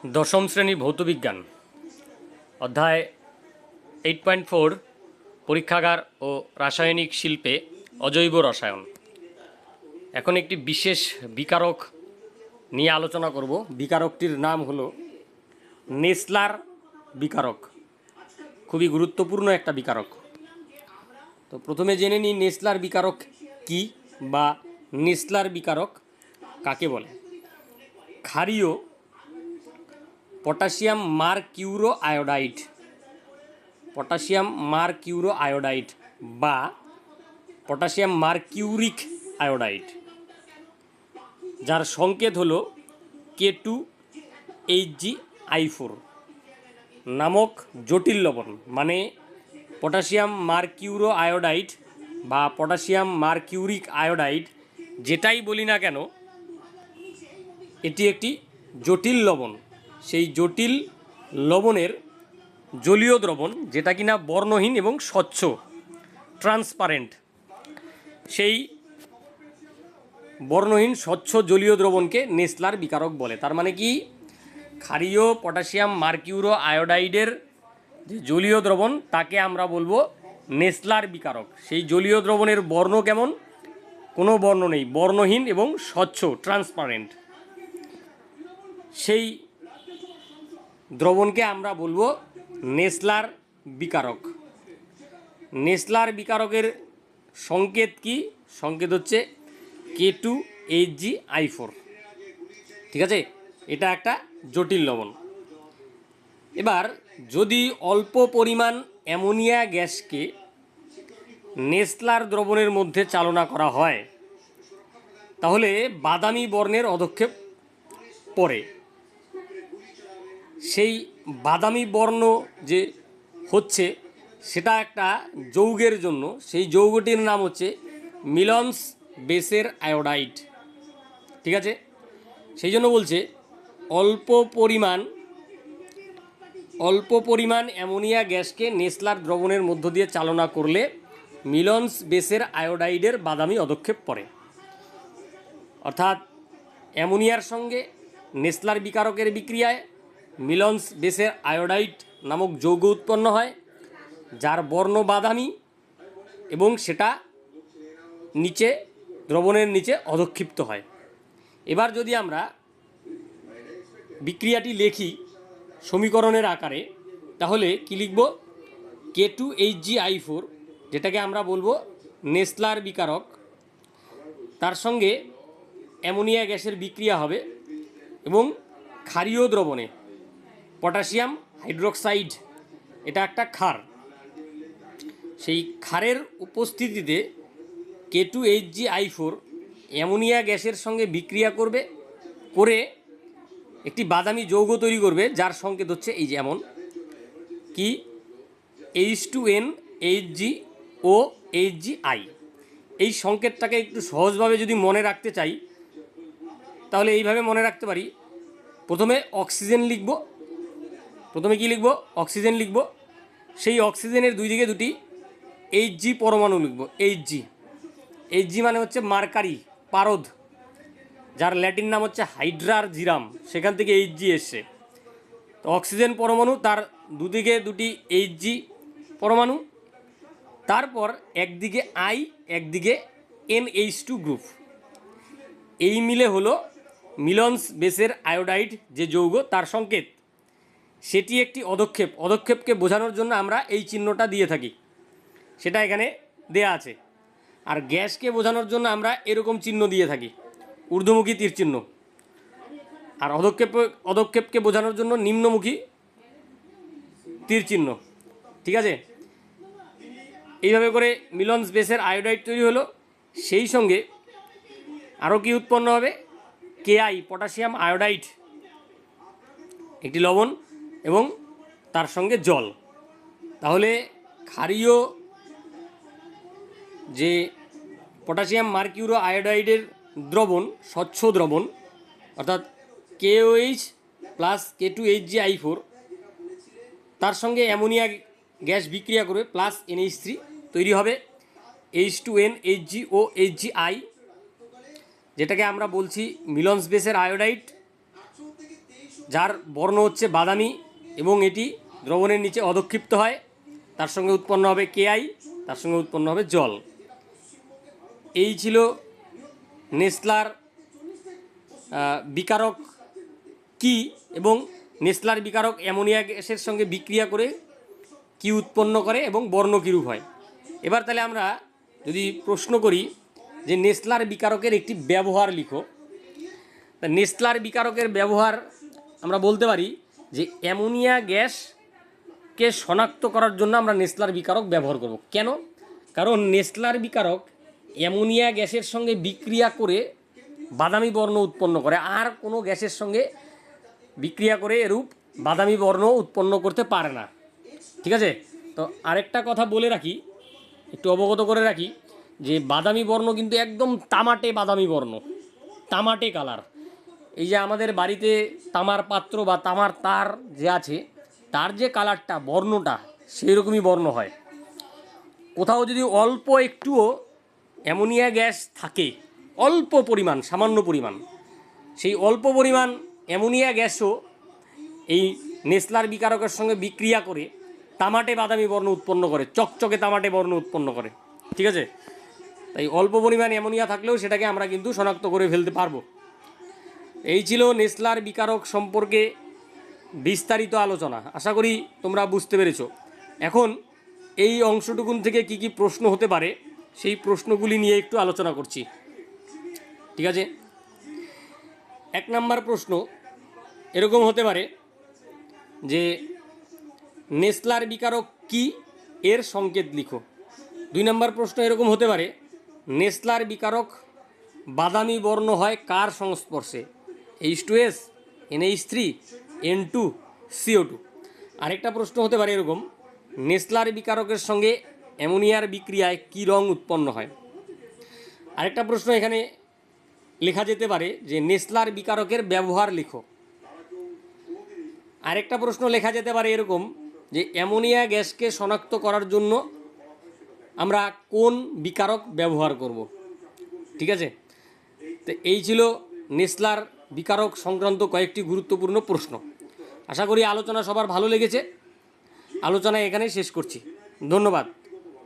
দশম শ্রেণী ভৌতবিজ্ঞান অধ্যায় 8.4 পরীক্ষাগার ও রাসায়নিক শিল্পে অজৈব রসায়ন। এখন একটি বিশেষ বিকারক নিয়ে আলোচনা করব। বিকারকটির নাম হলো নেসলার বিকারক। খুবই গুরুত্বপূর্ণ একটা বিকারক। তো প্রথমে জেনে নিই নেসলার বিকারক কি বা নেসলার বিকারক কাকে বলে। ক্ষারীয় পটাশিয়াম মারকিউরো আয়োডাইড, পটাশিয়াম মারকিউরো আয়োডাইড বা পটাশিয়াম মারকিউরিক আয়োডাইড, যার সংকেত হলো K2HgI4 নামক জটিল লবণ, মানে পটাশিয়াম মারকিউরো আয়োডাইড বা পটাশিয়াম মারকিউরিক আয়োডাইড যেটাই বলি না কেন, এটি একটি জটিল লবণ। সেই জটিল লবণের জলীয় দ্রবণ, যেটা কিনা বর্ণহীন এবং স্বচ্ছ, ট্রান্সপারেন্ট, সেই বর্ণহীন স্বচ্ছ জলীয় দ্রবণকে নেসলার বিকারক বলে। তার মানে কি, ক্ষারীয় পটাশিয়াম মারকিউরো আয়োডাইডের যে জলীয় দ্রবণ তাকে আমরা বলবো নেসলার বিকারক। সেই জলীয় দ্রবণের বর্ণ কেমন? কোনো বর্ণ নেই, বর্ণহীন এবং স্বচ্ছ, ট্রান্সপারেন্ট। সেই দ্রবণকে আমরা বলবো নেসলার বিকারক। নেসলার বিকারকের সংকেত কি? সংকেত হচ্ছে K2HgI4। ঠিক আছে, এটা একটা জটিল লবণ। এবার যদি অল্প পরিমাণ অ্যামোনিয়া গ্যাসকে নেসলার দ্রবণের মধ্যে চালনা করা হয়, তাহলে বাদামি বর্ণের অধক্ষেপ পড়ে। সেই বাদামি বর্ণ যে হচ্ছে সেটা একটা যৌগের জন্য, সেই যৌগটির নাম হচ্ছে মিলনস বেসের আয়োডাইড। ঠিক আছে, সেই জন্য বলছে অল্প পরিমাণ অ্যামোনিয়া গ্যাসকে নেসলার দ্রবণের মধ্য দিয়ে চালনা করলে মিলনস বেসের আয়োডাইডের বাদামি অধক্ষেপ পড়ে। অর্থাৎ অ্যামোনিয়ার সঙ্গে নেসলার বিকারকের বিক্রিয়ায় মিলনস বেসের আয়োডাইড নামক যৌগ উৎপন্ন হয়, যার বর্ণ বাদামি এবং সেটা নিচে দ্রবণের নিচে অধক্ষিপ্ত হয়। এবার যদি আমরা বিক্রিয়াটি লিখি সমীকরণের আকারে, তাহলে কি লিখব? K2HgI4, যেটাকে আমরা বলবো নেসলার বিকারক, তার সঙ্গে অ্যামোনিয়া গ্যাসের বিক্রিয়া হবে এবং ক্ষারীয় দ্রবণে পটাশিয়াম হাইড্রোক্সাইড, এটা একটা ক্ষার, সেই ক্ষারের উপস্থিতিতে K2HgI4 অ্যামোনিয়া গ্যাসের সঙ্গে বিক্রিয়া করে একটি বাদামি যৌগ তৈরি করবে, যার সংকেত হচ্ছে এই যেমন কি H2NHgOHgI। এই সংকেতটাকে একটু সহজভাবে যদি মনে রাখতে চাই, তাহলে এইভাবে মনে রাখতে পারি। প্রথমে অক্সিজেন লিখব, প্রথমে কি লিখব? অক্সিজেন লিখব। সেই অক্সিজেনের দুই দিকে দুটি Hg পরমাণু লিখব। Hg মানে হচ্ছে মার্কারি, পারদ, যার ল্যাটিন নাম হচ্ছে হাইড্রারজিরাম, সেখান থেকে Hg এসছে। তো অক্সিজেন পরমাণু, তার দুদিকে দুটি Hg পরমাণু, তারপর একদিকে I, একদিকে NH2 গ্রুপ। এই মিলে হলো মিলনস বেসের আয়োডাইড যে যৌগ, তার সংকেত। সেটি একটি অধক্ষেপকে বোঝানোর জন্য আমরা এই চিহ্নটা দিয়ে থাকি, সেটা এখানে দেয়া আছে। আর গ্যাসকে বোঝানোর জন্য আমরা এরকম চিহ্ন দিয়ে থাকি, ঊর্ধ্বমুখী তীর চিহ্ন। আর অধক্ষেপকে বোঝানোর জন্য নিম্নমুখী তীর চিহ্ন। ঠিক আছে, এইভাবে করে মিলনস বেসের আয়োডাইড তৈরি হলো। সেই সঙ্গে আরও কি উৎপন্ন হবে? Ki, পটাশিয়াম আয়োডাইড, একটি লবণ এবং তার সঙ্গে জল। তাহলে ক্ষারীয় যে পটাশিয়াম মারকিউরো আয়োডাইডের দ্রবণ, স্বচ্ছ দ্রবণ, অর্থাৎ KOH প্লাস K2HgI4, তার সঙ্গে অ্যামোনিয়া গ্যাস বিক্রিয়া করবে প্লাস NH3, তৈরি হবে H2NHgOHgI, যেটাকে আমরা বলছি মিলনস বেসের আয়োডাইড, যার বর্ণ হচ্ছে বাদামি এবং এটি দ্রবণের নিচে অধক্ষিপ্ত হয়, তার সঙ্গে উৎপন্ন হবে কেআই, তার সঙ্গে উৎপন্ন হবে জল। এই ছিল নেসলার বিকারক কি এবং নেসলার বিকারক অ্যামোনিয়া গ্যাসের সঙ্গে বিক্রিয়া করে কি উৎপন্ন করে এবং বর্ণ কীরূপ হয়। এবার তাহলে আমরা যদি প্রশ্ন করি যে নেসলার বিকারকের একটি ব্যবহার লিখো, তা নেসলার বিকারকের ব্যবহার আমরা বলতে পারি যে অ্যামোনিয়া গ্যাসকে শনাক্ত করার জন্য আমরা নেসলার বিকারক ব্যবহার করব। কেন? কারণ নেসলার বিকারক অ্যামোনিয়া গ্যাসের সঙ্গে বিক্রিয়া করে বাদামি বর্ণ উৎপন্ন করে, আর কোনো গ্যাসের সঙ্গে বিক্রিয়া করে এরূপ বাদামি বর্ণ উৎপন্ন করতে পারে না। ঠিক আছে, তো আরেকটা কথা বলে রাখি, একটু অবগত করে রাখি যে বাদামি বর্ণ কিন্তু একদম তামাটে বাদামি বর্ণ, তামাটে কালার। এই যে আমাদের বাড়িতে তামার পাত্র বা তামার তার যে আছে, তার যে কালারটা বর্ণটা সেই রকমই বর্ণ হয়। কোথাও যদি অল্প একটুও অ্যামোনিয়া গ্যাস থাকে, অল্প পরিমাণ, সামান্য পরিমাণ, সেই অল্প পরিমাণ অ্যামোনিয়া গ্যাসও এই নেসলার বিকারকের সঙ্গে বিক্রিয়া করে তামাটে বাদামি বর্ণ উৎপন্ন করে, চকচকে তামাটে বর্ণ উৎপন্ন করে। ঠিক আছে, তাই অল্প পরিমাণ অ্যামোনিয়া থাকলেও সেটাকে আমরা কিন্তু শনাক্ত করে ফেলতে পারবো। এই ছিল নেসলার বিকারক সম্পর্কে বিস্তারিত আলোচনা। আশা করি তোমরা বুঝতে পেরেছো। এখন এই অংশটুকুন থেকে কি কি প্রশ্ন হতে পারে সেই প্রশ্নগুলি নিয়ে একটু আলোচনা করছি। ঠিক আছে, 1 নম্বর প্রশ্ন এরকম হতে পারে যে নেসলার বিকারক কি, এর সংকেত লিখো। 2 নম্বর প্রশ্ন এরকম হতে পারে নেসলার বিকারক বাদামি বর্ণ হয় কার সংস্পর্শে, H2S, NH3, N2, CO2। আরেকটা প্রশ্ন হতে পারে এরকম নেসলার বিকারকের সঙ্গে অ্যামোনিয়ার বিক্রিয়ায় কী রং উৎপন্ন হয়। আরেকটা প্রশ্ন এখানে লেখা যেতে পারে যে নেসলার বিকারকের ব্যবহার লিখো। আরেকটা প্রশ্ন লেখা যেতে পারে এরকম যে অ্যামোনিয়া গ্যাসকে শনাক্ত করার জন্য আমরা কোন বিকারক ব্যবহার করব। ঠিক আছে, তো এই ছিল নেসলার বিকারক সংক্রান্ত কয়েকটি গুরুত্বপূর্ণ প্রশ্ন। আশা করি আলোচনা সবার ভালো লেগেছে। আলোচনা এখানেই শেষ করছি। ধন্যবাদ।